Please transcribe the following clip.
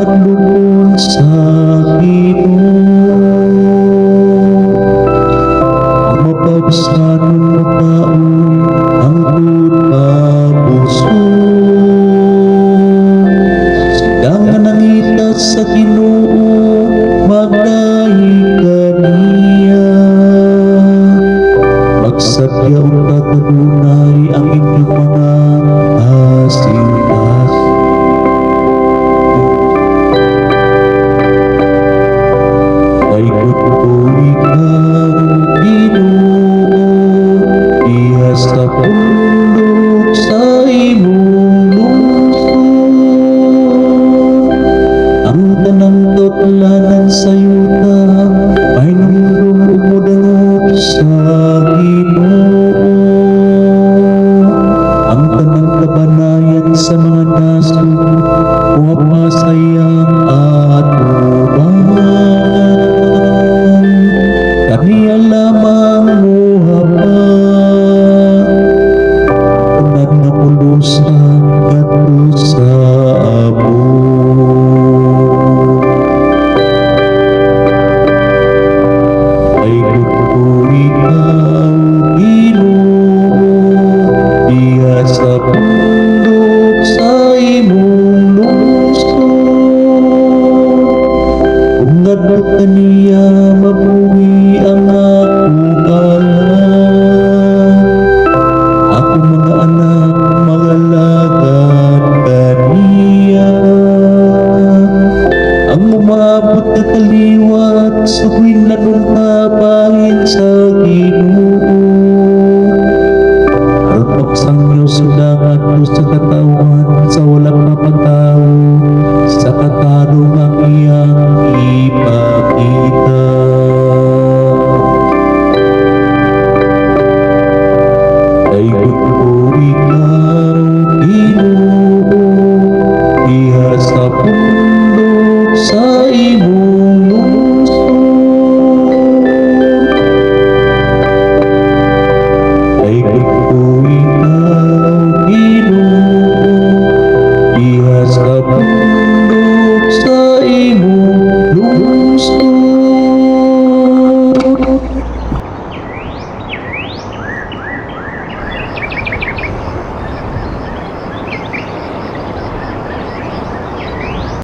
madlugod sa Ginoo. Ang mapagsanong makaon ang puso. Silang nga nangita sa Ginoo magdahi kaniya. Magsadya o tatunay ang inyong mga asin-asin. Daigod ko ikaw, Ginoo, diha sa pundok sa imong lungsod. Ang tanang totlanan sa yuta ay nungdong umudangop sa Ginoo. Ang tanang kabanayan sa mga nasod pumapasayang at uban. Kaniya lamang muhapan unad na pulusan kadto sa abot. Daigod ko ikaw, Ginoo, diha sa pundok sa imong lungsod. Kung ngadto kaniya mabuhi ang akong anak, akong mga anak magalagad kaniya. Ang umabot na kaliwat sa tuwing nanungkabahin sa Ginoo. At pagsangyo sa dagat o sa katawan sa walang mapagtao, sa katarong ang iyang ipakita. Daigod ko ikaw, Ginoo, diha sa pundok sa imong lungsod. Daigod ko